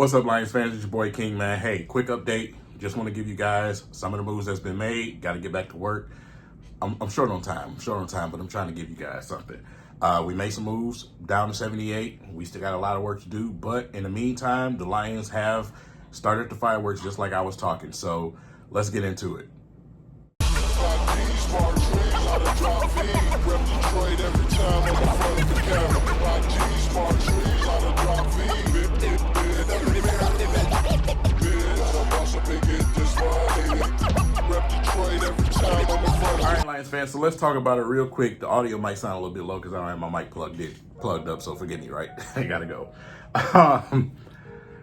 What's up, Lions fans? It's your boy King, man. Hey, quick update. Just want to give you guys some of the moves that's been made. Got to get back to work. I'm short on time. But I'm trying to give you guys something. We made some moves down to 78. We still got a lot of work to do. But in the meantime, the Lions have started the fireworks just like I was talking. So let's get into it. All right, Lions fans, so let's talk about it real quick. The audio might sound a little bit low because I don't have my mic plugged up, so forgive me, right? I gotta go.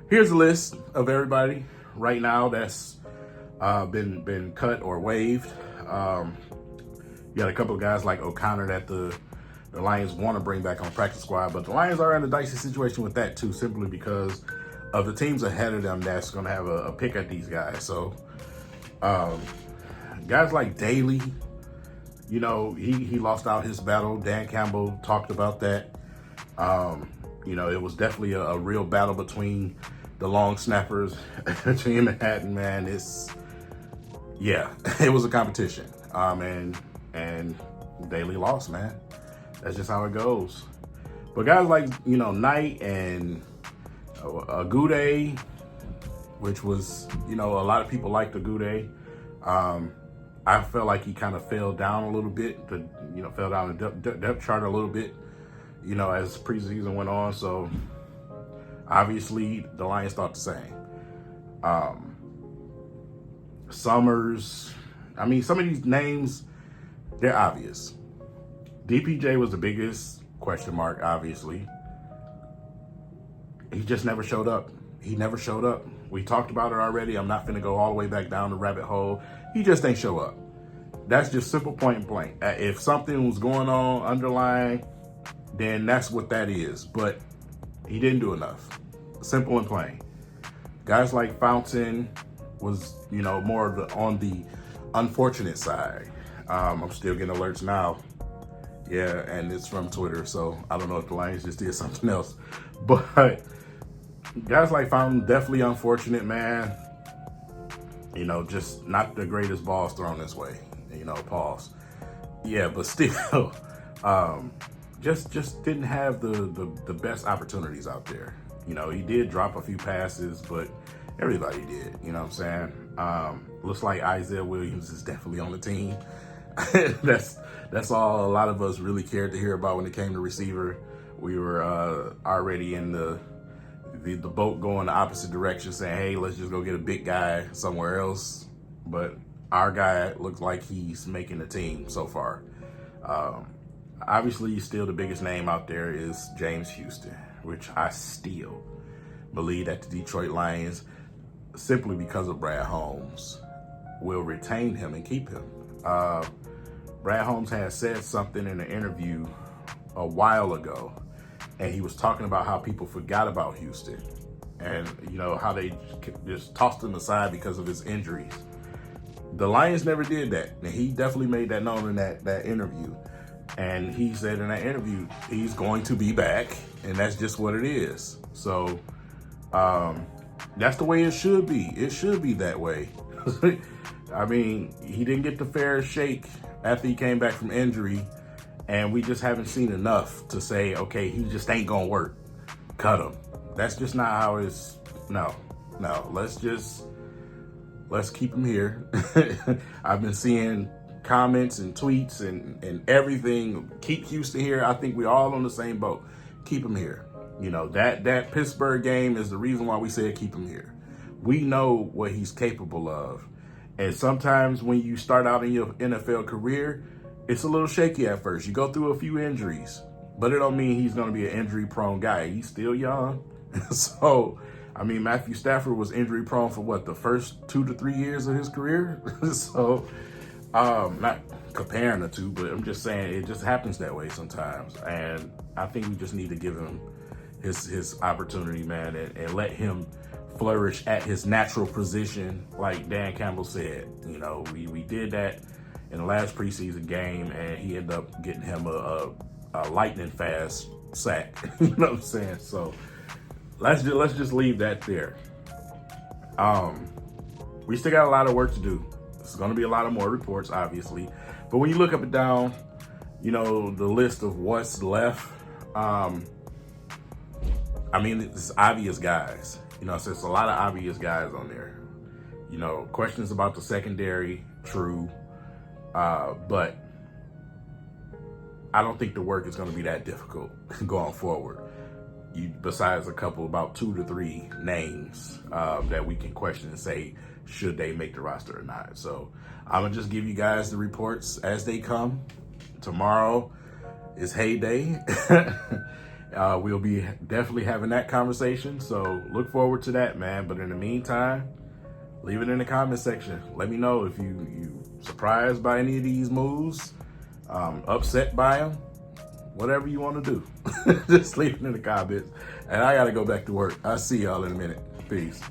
Here's a list of everybody right now that's been cut or waived. You got a couple of guys like O'Connor that the Lions want to bring back on practice squad, but the Lions are in a dicey situation with that too, simply because of the teams ahead of them that's going to have a pick at these guys. So guys like Daly, you know, he lost out his battle. Dan Campbell talked about that. You know, it was definitely a real battle between the long snappers between Manhattan, man. It was a competition. And Daly lost, man. That's just how it goes. But guys like, you know, Knight and Agude, which was, you know, a lot of people liked Agude. I felt like he kind of fell down a little bit, fell down the depth chart a little bit, you know, as preseason went on. So obviously the Lions thought the same. Summers, I mean, some of these names, they're obvious. DPJ was the biggest question mark, obviously. He just never showed up. He never showed up. We talked about it already. I'm not finna go all the way back down the rabbit hole. He just ain't show up. That's just simple, point and blank. If something was going on underlying, then that's what that is. But he didn't do enough. Simple and plain. Guys like Fountain was, you know, more on the unfortunate side. I'm still getting alerts now. Yeah, and it's from Twitter, so I don't know if the Lions just did something else. But guys like Fountain, definitely unfortunate, man. You know, just not the greatest balls thrown this way. You know, pause. Yeah, but still, just didn't have the best opportunities out there. You know, he did drop a few passes, but everybody did. You know what I'm saying? Looks like Isaiah Williams is definitely on the team. That's all a lot of us really cared to hear about when it came to receiver. We were already in the boat going the opposite direction, saying, hey, let's just go get a big guy somewhere else. But our guy looks like he's making the team so far. Obviously, still the biggest name out there is James Houston, which I still believe that the Detroit Lions, simply because of Brad Holmes, will retain him and keep him. Brad Holmes had said something in an interview a while ago, and he was talking about how people forgot about Houston and, you know, how they just tossed him aside because of his injuries. The Lions never did that, and he definitely made that known in that interview. And he said in that interview, he's going to be back, and that's just what it is. So that's the way it should be. It should be that way. I mean, he didn't get the fair shake after he came back from injury, and we just haven't seen enough to say, okay, he just ain't gonna work. Cut him. That's just not how it's. No. Let's keep him here. I've been seeing comments and tweets and everything. Keep Houston here. I think we're all on the same boat. Keep him here. You know, that Pittsburgh game is the reason why we said keep him here. We know what he's capable of. And sometimes when you start out in your NFL career, it's a little shaky at first. You go through a few injuries, but it don't mean he's going to be an injury-prone guy. He's still young. So, I mean, Matthew Stafford was injury-prone for what, the first 2 to 3 years of his career? So, not comparing the two, but I'm just saying it just happens that way sometimes. And I think we just need to give him his opportunity, man, and let him flourish at his natural position, like Dan Campbell said. You know, we did that in the last preseason game, and he ended up getting him a lightning fast sack. You know what I'm saying? So let's just leave that there. We still got a lot of work to do. There's going to be a lot of more reports, obviously. But when you look up and down, you know, the list of what's left, I mean, it's obvious guys. You know, so it's a lot of obvious guys on there. You know, questions about the secondary, true. But I don't think the work is going to be that difficult going forward. Besides a couple, about 2 to 3 names that we can question and say, should they make the roster or not? So I'm gonna just give you guys the reports as they come. Tomorrow is heyday. We'll be definitely having that conversation. So look forward to that, man. But in the meantime, leave it in the comment section. Let me know if you surprised by any of these moves, upset by them, whatever you want to do. Just leave it in the comments. And I got to go back to work. I'll see y'all in a minute. Peace.